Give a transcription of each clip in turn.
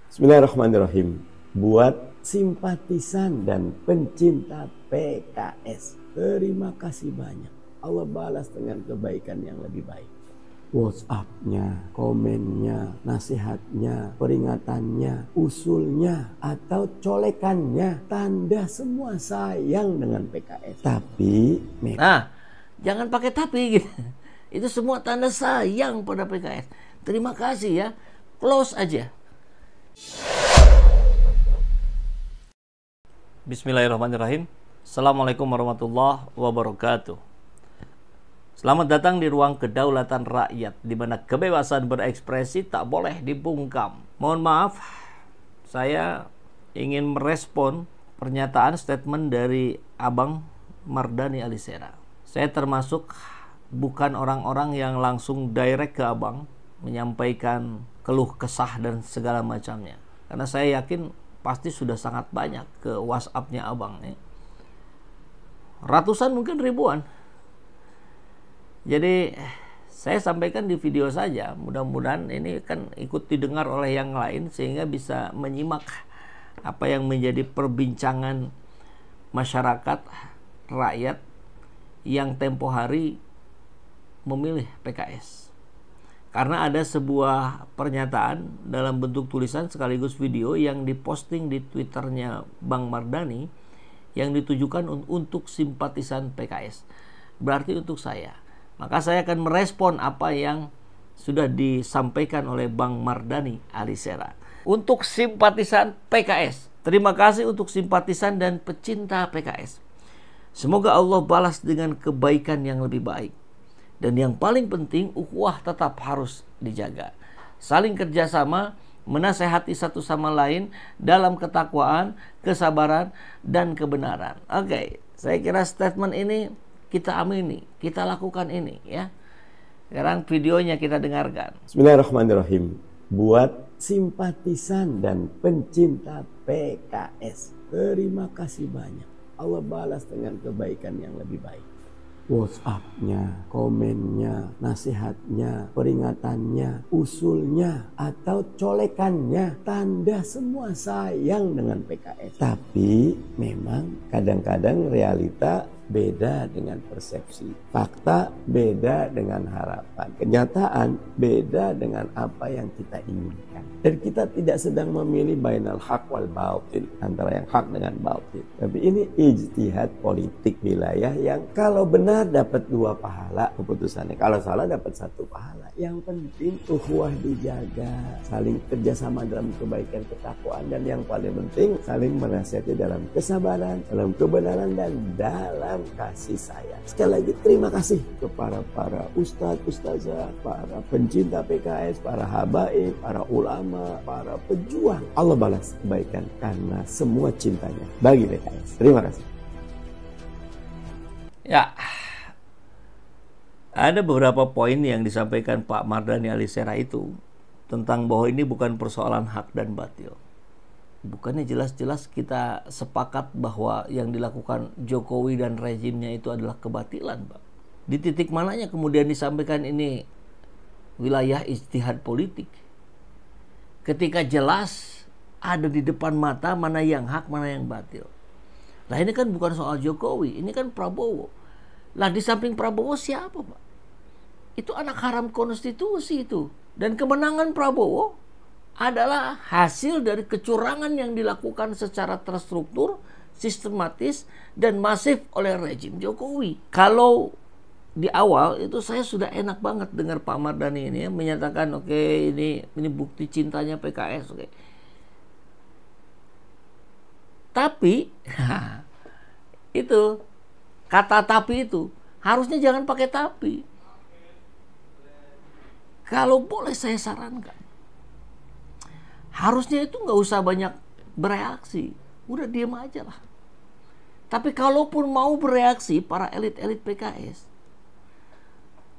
Bismillahirrahmanirrahim. Buat simpatisan dan pencinta PKS, terima kasih banyak. Allah balas dengan kebaikan yang lebih baik. WhatsApp-nya, komennya, nasihatnya, peringatannya, usulnya, atau colekannya, tanda semua sayang dengan PKS. Tapi, jangan pakai tapi gitu. Itu semua tanda sayang pada PKS. Terima kasih ya. Close aja. Bismillahirrahmanirrahim. Assalamualaikum warahmatullahi wabarakatuh. Selamat datang di ruang kedaulatan rakyat, di mana kebebasan berekspresi tak boleh dibungkam. Mohon maaf, saya ingin merespon pernyataan statement dari Abang Mardhani Alisera. Saya termasuk bukan orang-orang yang langsung direct ke Abang menyampaikan keluh kesah dan segala macamnya. Karena saya yakin pasti sudah sangat banyak ke WhatsApp-nya Abang. Ratusan mungkin ribuan. Jadi saya sampaikan di video saja, mudah-mudahan ini kan ikut didengar oleh yang lain sehingga bisa menyimak apa yang menjadi perbincangan masyarakat, rakyat yang tempo hari memilih PKS. Karena ada sebuah pernyataan dalam bentuk tulisan sekaligus video yang diposting di Twitternya Bang Mardhani yang ditujukan untuk simpatisan PKS. Berarti untuk saya. Maka saya akan merespon apa yang sudah disampaikan oleh Bang Mardhani Alisera. Untuk simpatisan PKS, terima kasih untuk simpatisan dan pecinta PKS. Semoga Allah balas dengan kebaikan yang lebih baik. Dan yang paling penting, ukhuwah tetap harus dijaga. Saling kerjasama, menasehati satu sama lain dalam ketakwaan, kesabaran, dan kebenaran. Oke, saya kira statement ini kita amini, kita lakukan ini ya. Sekarang videonya kita dengarkan. Bismillahirrahmanirrahim. Buat simpatisan dan pencinta PKS, terima kasih banyak. Allah balas dengan kebaikan yang lebih baik. WhatsApp-nya, komennya, nasihatnya, peringatannya, usulnya, atau colekannya, tanda semua sayang dengan PKS. Tapi memang kadang-kadang realita beda dengan persepsi. Fakta beda dengan harapan. Kenyataan beda dengan apa yang kita inginkan. Dan kita tidak sedang memilih bainal haq wal batil, antara yang hak dengan batil. Tapi ini ijtihad politik wilayah yang kalau benar dapat 2 pahala keputusannya, kalau salah dapat 1 pahala. Yang penting ukhuwah dijaga, saling kerjasama dalam kebaikan ketakwaan, dan yang paling penting saling menasihati dalam kesabaran, dalam kebenaran, dan dalam kasih sayang. Sekali lagi terima kasih kepada para ustadz, ustazah, para pencinta PKS, para habaib, para ulama, para pejuang. Allah balas kebaikan karena semua cintanya bagi PKS. Terima kasih. Ya, ada beberapa poin yang disampaikan Pak Mardhani Alisera itu tentang bahwa ini bukan persoalan hak dan batil. Bukannya jelas-jelas kita sepakat bahwa yang dilakukan Jokowi dan rezimnya itu adalah kebatilan, Pak. Di titik mananya kemudian disampaikan ini wilayah ijtihad politik? Ketika jelas ada di depan mata mana yang hak, mana yang batil. Nah ini kan bukan soal Jokowi, ini kan Prabowo. Lah di samping Prabowo siapa, Pak? Itu anak haram konstitusi itu. Dan kemenangan Prabowo adalah hasil dari kecurangan yang dilakukan secara terstruktur, sistematis, dan masif oleh rezim Jokowi. Kalau di awal itu saya sudah enak banget dengar Pak Mardhani ini ya, menyatakan oke, ini bukti cintanya PKS. Oke. Tapi itu kata tapi itu harusnya jangan pakai tapi. Kalau boleh saya sarankan, harusnya itu nggak usah banyak bereaksi, udah diam aja lah. Tapi kalaupun mau bereaksi para elit-elit PKS,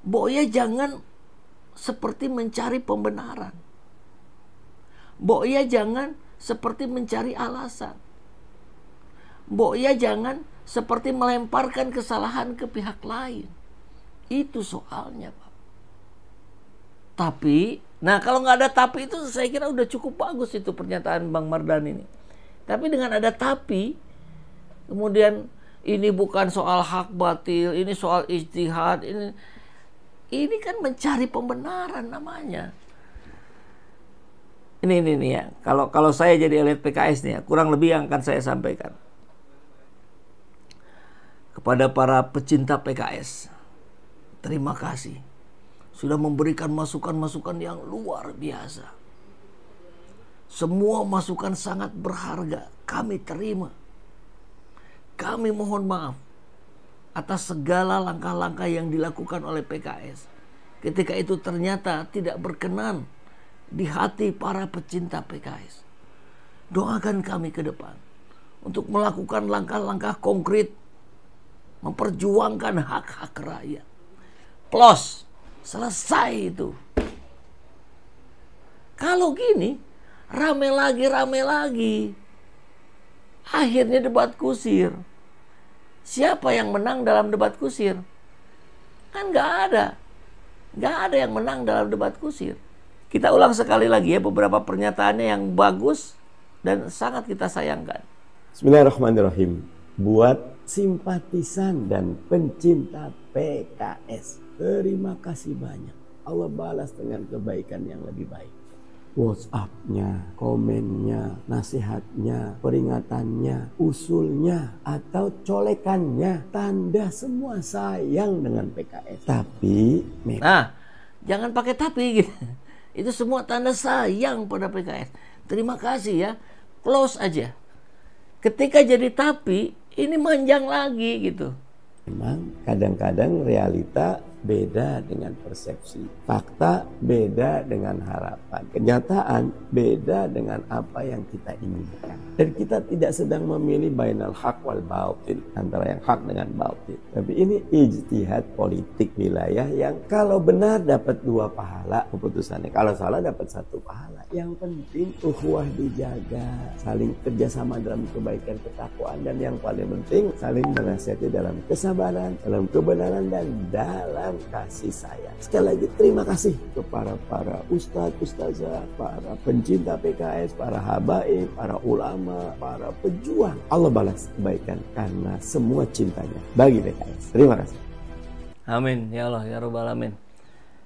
Boya jangan seperti mencari pembenaran. Boya jangan seperti mencari alasan. Boya jangan seperti melemparkan kesalahan ke pihak lain. Itu soalnya, Pak. Tapi Nah, kalau nggak ada tapi itu saya kira udah cukup bagus itu pernyataan Bang Mardhani ini. Tapi dengan ada tapi, kemudian ini bukan soal hak batil, ini soal ijtihad, ini kan mencari pembenaran namanya. Ini ya. Kalau saya jadi elit PKS nih ya, kurang lebih yang akan saya sampaikan kepada para pecinta PKS. Terima kasih sudah memberikan masukan-masukan yang luar biasa. Semua masukan sangat berharga, kami terima. Kami mohon maaf atas segala langkah-langkah yang dilakukan oleh PKS. Ketika itu ternyata tidak berkenan di hati para pecinta PKS. Doakan kami ke depan untuk melakukan langkah-langkah konkret, memperjuangkan hak-hak rakyat. Plus, selesai itu. Kalau gini, rame lagi. Akhirnya debat kusir. Siapa yang menang dalam debat kusir? Kan nggak ada. Nggak ada yang menang dalam debat kusir. Kita ulang sekali lagi ya beberapa pernyataannya yang bagus dan sangat kita sayangkan. Bismillahirrahmanirrahim. Buat simpatisan dan pencinta PKS, terima kasih banyak. Allah balas dengan kebaikan yang lebih baik. WhatsApp-nya, komennya, nasihatnya, peringatannya, usulnya, atau colekannya, tanda semua sayang dengan PKS. Tapi, jangan pakai tapi gitu. Itu semua tanda sayang pada PKS. Terima kasih ya, close aja. Ketika jadi tapi, ini manjang lagi gitu. Memang kadang-kadang realita beda dengan persepsi. Fakta beda dengan harapan. Kenyataan beda dengan apa yang kita inginkan. Dan kita tidak sedang memilih bainal haq wal batil, antara yang hak dengan batil. Tapi ini ijtihad politik wilayah yang kalau benar dapat 2 pahala keputusannya. Kalau salah dapat 1 pahala. Yang penting ukhuwah dijaga, saling kerjasama dalam kebaikan ketakwaan, dan yang paling penting saling menasihati dalam kesabaran, dalam kebenaran, dan dalam kasih sayang. Sekali lagi terima kasih kepada para ustadz, ustazah, para pencinta PKS, para habaib, para ulama, para pejuang. Allah balas kebaikan karena semua cintanya bagi PKS. Terima kasih. Amin ya Allah ya Rabbal Alamin.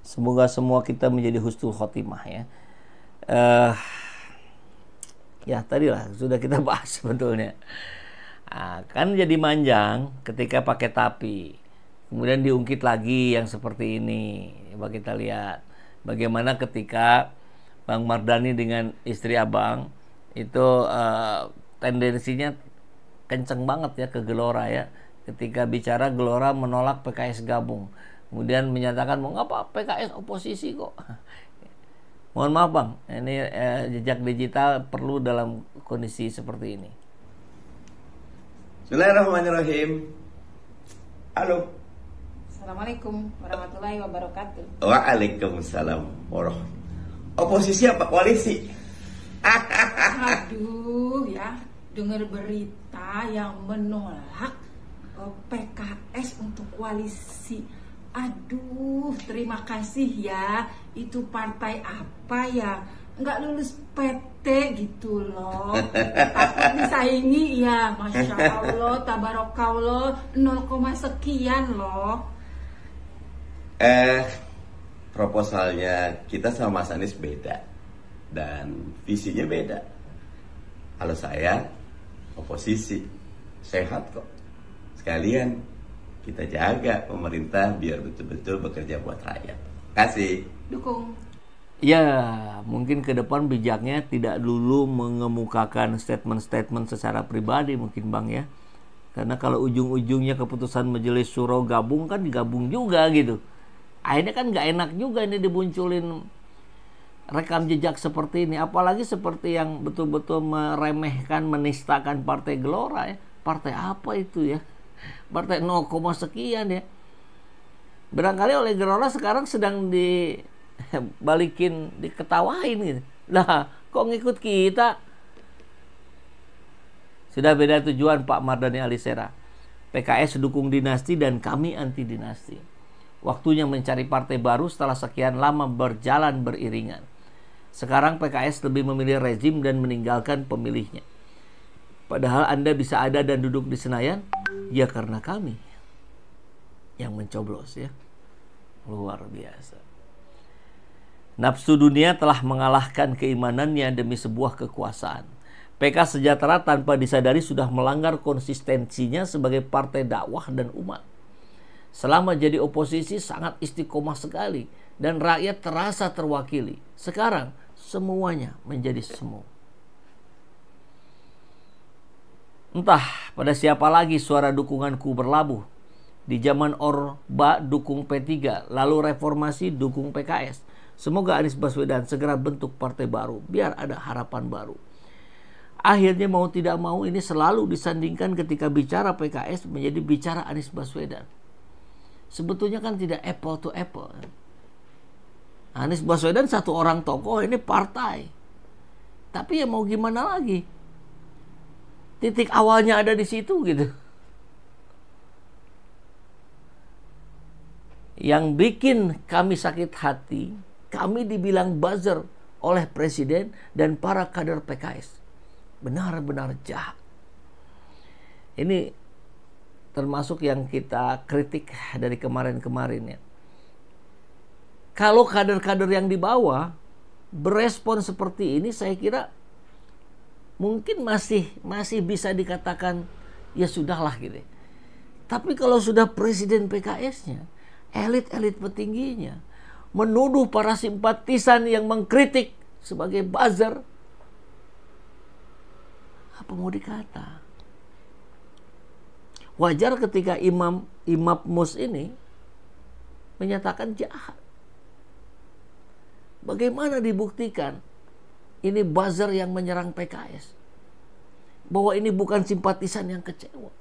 Semoga semua kita menjadi husnul khotimah ya. Ya tadilah sudah kita bahas sebetulnya. Kan jadi manjang ketika pakai tapi. Kemudian diungkit lagi yang seperti ini. Coba kita lihat bagaimana ketika Bang Mardhani dengan istri Abang itu tendensinya kenceng banget ya ke Gelora ya. Ketika bicara Gelora menolak PKS gabung. Kemudian menyatakan mau ngapa PKS oposisi kok. Mohon maaf Bang, ini jejak digital perlu dalam kondisi seperti ini. Bismillahirrahmanirrahim. Halo. Assalamualaikum warahmatullahi wabarakatuh. Waalaikumsalam warahmatullahi. Oposisi apa koalisi? Aduh ya, dengar berita yang menolak PKS untuk koalisi. Aduh, terima kasih ya. Itu partai apa ya? Nggak lulus PT gitu loh. Takut disaingi ya. Masya Allah, tabarakallah, 0, sekian loh. Proposalnya kita sama Mas Anies beda. Dan visinya beda. Kalau saya oposisi, sehat kok. Sekalian kita jaga pemerintah biar betul-betul bekerja buat rakyat. Kasih. Dukung. Ya, mungkin ke depan bijaknya tidak dulu mengemukakan statement-statement secara pribadi mungkin Bang ya. Karena kalau ujung-ujungnya keputusan Majelis Syuro gabung kan digabung juga gitu. Akhirnya kan nggak enak juga ini dimunculin rekam jejak seperti ini. Apalagi seperti yang betul-betul meremehkan, menistakan Partai Gelora ya. Partai apa itu ya? Partai 0, sekian ya. Barangkali oleh Gelora sekarang sedang dibalikin, diketawain gitu. Lah, kok ngikut kita? Sudah beda tujuan Pak Mardhani Alisera. PKS dukung dinasti dan kami anti dinasti. Waktunya mencari partai baru setelah sekian lama berjalan beriringan. Sekarang PKS lebih memilih rezim dan meninggalkan pemilihnya. Padahal Anda bisa ada dan duduk di Senayan, ya karena kami yang mencoblos ya. Luar biasa. Nafsu dunia telah mengalahkan keimanannya demi sebuah kekuasaan. PK Sejahtera tanpa disadari sudah melanggar konsistensinya sebagai partai dakwah dan umat. Selama jadi oposisi sangat istiqomah sekali dan rakyat terasa terwakili. Sekarang semuanya menjadi semu. Entah pada siapa lagi suara dukunganku berlabuh. Di zaman Orba dukung P3, lalu reformasi dukung PKS. Semoga Anies Baswedan segera bentuk partai baru, biar ada harapan baru. Akhirnya mau tidak mau ini selalu disandingkan ketika bicara PKS menjadi bicara Anies Baswedan. Sebetulnya kan tidak apple to apple. Anies Baswedan satu orang tokoh, ini partai. Tapi ya mau gimana lagi? Titik awalnya ada di situ gitu. Yang bikin kami sakit hati, kami dibilang buzzer oleh Presiden dan para kader PKS. Benar-benar jahat. Ini termasuk yang kita kritik dari kemarin-kemarin ya. Kalau kader-kader yang di bawah berespon seperti ini, saya kira mungkin masih bisa dikatakan ya sudahlah gitu. Tapi kalau sudah presiden PKS-nya, elit-elit petingginya menuduh para simpatisan yang mengkritik sebagai buzzer, apa mau dikata? Wajar ketika Imam Mus ini menyatakan jahat. Bagaimana dibuktikan ini buzzer yang menyerang PKS? Bahwa ini bukan simpatisan yang kecewa.